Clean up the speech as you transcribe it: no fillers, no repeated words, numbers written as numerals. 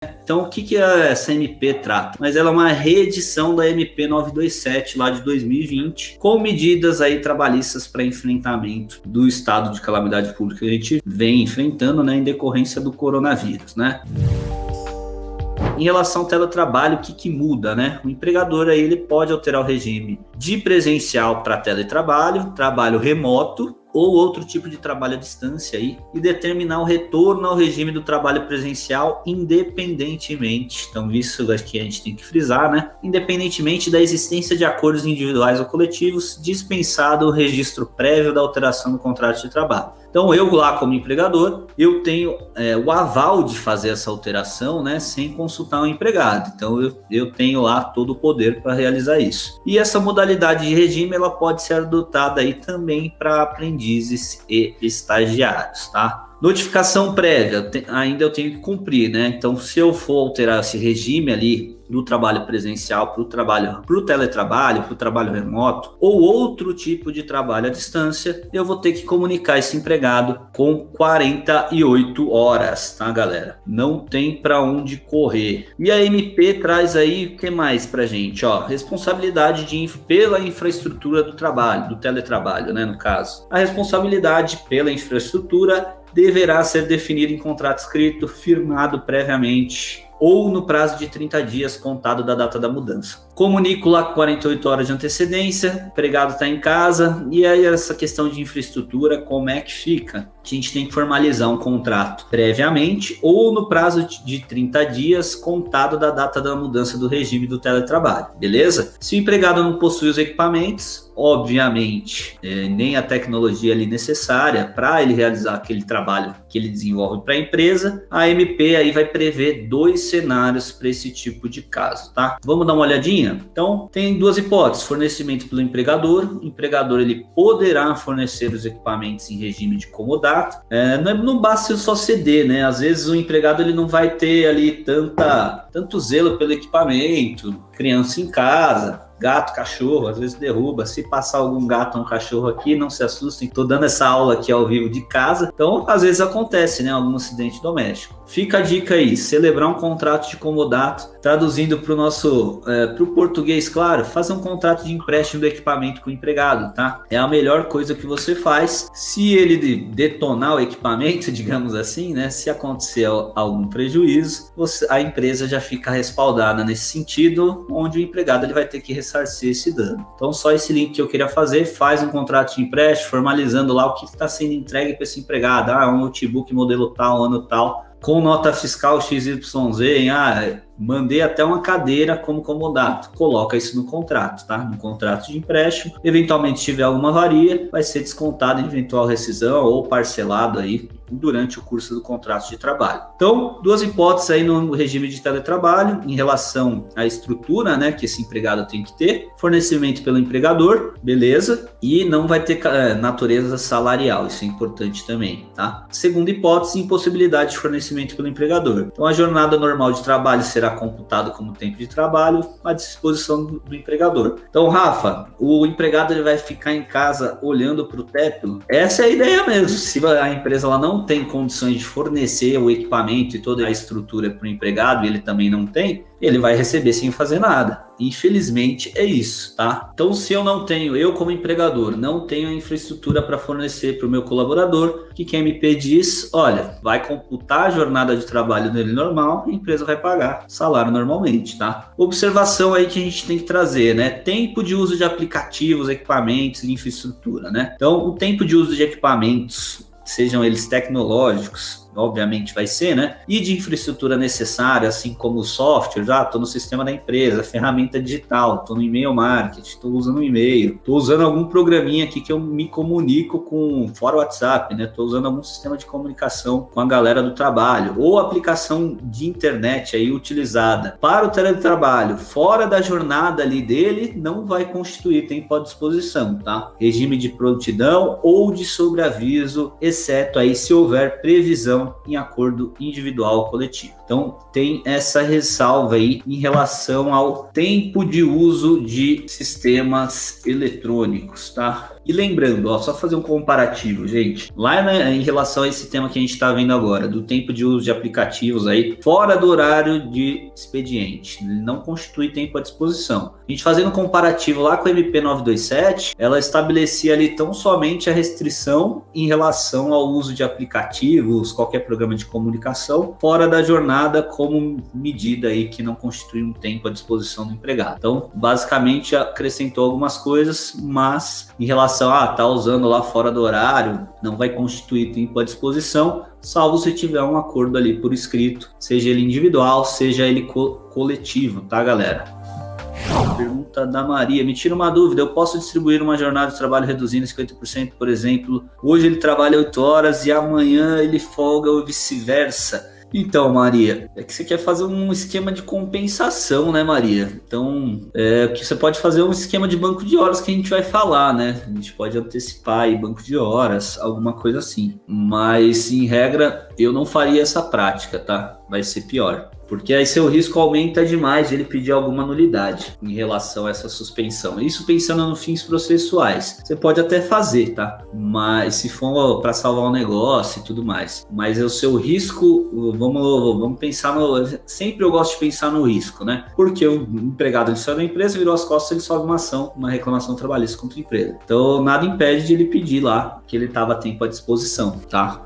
Então, o que essa MP trata? Mas ela é uma reedição da MP 927 lá de 2020, com medidas aí trabalhistas para enfrentamento do estado de calamidade pública que a gente vem enfrentando, né, em decorrência do coronavírus, né? Em relação ao teletrabalho, o que muda, né? O empregador aí, ele pode alterar o regime de presencial para teletrabalho, trabalho remoto ou outro tipo de trabalho à distância aí, e determinar o retorno ao regime do trabalho presencial independentemente, então isso acho que a gente tem que frisar, né? Independentemente da existência de acordos individuais ou coletivos, dispensado o registro prévio da alteração do contrato de trabalho. Então eu lá como empregador, eu tenho o aval de fazer essa alteração, né, sem consultar o empregado. Então eu tenho lá todo o poder para realizar isso. E essa modalidade de regime ela pode ser adotada aí também para aprendizes e estagiários, tá? Notificação prévia, ainda eu tenho que cumprir, né? Então, se eu for alterar esse regime ali do trabalho presencial para o teletrabalho, para o trabalho remoto ou outro tipo de trabalho à distância, eu vou ter que comunicar esse empregado com 48 horas, tá, galera? Não tem para onde correr. E a MP traz aí o que mais pra gente? Ó, responsabilidade pela infraestrutura do trabalho, do teletrabalho, né, no caso. A responsabilidade pela infraestrutura deverá ser definida em contrato escrito, firmado previamente ou no prazo de 30 dias contado da data da mudança. Comunico lá com 48 horas de antecedência, o empregado está em casa, e aí essa questão de infraestrutura, como é que fica? A gente tem que formalizar um contrato previamente ou no prazo de 30 dias contado da data da mudança do regime do teletrabalho, beleza? Se o empregado não possui os equipamentos, obviamente, nem a tecnologia ali necessária para ele realizar aquele trabalho que ele desenvolve para a empresa, a MP aí vai prever 2 cenários para esse tipo de caso, tá? Vamos dar uma olhadinha? Então, tem 2 hipóteses: fornecimento pelo empregador. O empregador ele poderá fornecer os equipamentos em regime de comodato. Não basta só ceder, né? Às vezes o empregado ele não vai ter ali tanto zelo pelo equipamento, criança em casa, gato, cachorro, às vezes derruba. Se passar algum gato ou um cachorro aqui, não se assustem, tô dando essa aula aqui ao vivo de casa, então às vezes acontece, né, algum acidente doméstico. Fica a dica aí, celebrar um contrato de comodato, traduzindo para o nosso, para o português, claro, fazer um contrato de empréstimo do equipamento com o empregado, tá? É a melhor coisa que você faz. Se ele detonar o equipamento, digamos assim, né, se acontecer algum prejuízo, a empresa já fica respaldada nesse sentido, onde o empregado ele vai ter que ressarcir esse dano. Então só esse link que eu queria fazer: faz um contrato de empréstimo, formalizando lá o que está sendo entregue para esse empregado. Um notebook modelo tal, ano tal, com nota fiscal XYZ, mandei até uma cadeira como comodato. Coloca isso no contrato, tá? No contrato de empréstimo. Eventualmente, se tiver alguma avaria, vai ser descontado em eventual rescisão ou parcelado aí durante o curso do contrato de trabalho. Então, 2 hipóteses aí no regime de teletrabalho em relação à estrutura, né, que esse empregado tem que ter: fornecimento pelo empregador, beleza, e não vai ter natureza salarial, isso é importante também, tá? Segunda hipótese, impossibilidade de fornecimento pelo empregador. Então, a jornada normal de trabalho será computado como tempo de trabalho à disposição do empregador. Então, Rafa, o empregado ele vai ficar em casa olhando para o teto? Essa é a ideia mesmo. Se a empresa ela não tem condições de fornecer o equipamento e toda a estrutura para o empregado, e ele também não tem, ele vai receber sem fazer nada. Infelizmente é isso, tá? Então, se eu como empregador não tenho a infraestrutura para fornecer para o meu colaborador, o que a MP diz? Olha, vai computar a jornada de trabalho dele normal, a empresa vai pagar salário normalmente, tá? Observação aí que a gente tem que trazer, né? Tempo de uso de aplicativos, equipamentos e infraestrutura, né? Então, o tempo de uso de equipamentos, sejam eles tecnológicos, obviamente vai ser, né? E de infraestrutura necessária, assim como o software, estou no sistema da empresa, ferramenta digital, estou no e-mail marketing, estou usando um e-mail, estou usando algum programinha aqui que eu me comunico fora o WhatsApp, né? Estou usando algum sistema de comunicação com a galera do trabalho, ou aplicação de internet aí utilizada para o teletrabalho, fora da jornada ali dele, não vai constituir tempo à disposição, tá? Regime de prontidão ou de sobreaviso, exceto aí se houver previsão em acordo individual ou coletivo. Então, tem essa ressalva aí em relação ao tempo de uso de sistemas eletrônicos, tá? E lembrando, ó, só fazer um comparativo, gente. Lá em relação a esse tema que a gente está vendo agora, do tempo de uso de aplicativos aí, fora do horário de expediente, ele não constitui tempo à disposição. A gente fazendo um comparativo lá com a MP 927, ela estabelecia ali tão somente a restrição em relação ao uso de aplicativos, qualquer programa de comunicação, fora da jornada como medida aí que não constitui um tempo à disposição do empregado. Então, basicamente, acrescentou algumas coisas, mas em relação a tá usando lá fora do horário, não vai constituir tempo à disposição, salvo se tiver um acordo ali por escrito, seja ele individual, seja ele coletivo, tá, galera? Pergunta da Maria, me tira uma dúvida, eu posso distribuir uma jornada de trabalho reduzindo 50%, por exemplo, hoje ele trabalha 8 horas e amanhã ele folga ou vice-versa? Então, Maria, é que você quer fazer um esquema de compensação, né, Maria? Então, que você pode fazer um esquema de banco de horas que a gente vai falar, né? A gente pode antecipar aí banco de horas, alguma coisa assim. Mas, em regra, eu não faria essa prática, tá? Vai ser pior. Porque aí seu risco aumenta demais de ele pedir alguma nulidade em relação a essa suspensão. Isso pensando nos fins processuais. Você pode até fazer, tá? Mas se for para salvar o negócio e tudo mais. Mas o seu risco, vamos pensar no... Sempre eu gosto de pensar no risco, né? Porque o empregado ele saiu da empresa, virou as costas, ele sobe uma ação, uma reclamação trabalhista contra a empresa. Então nada impede de ele pedir lá que ele estava a tempo à disposição, tá?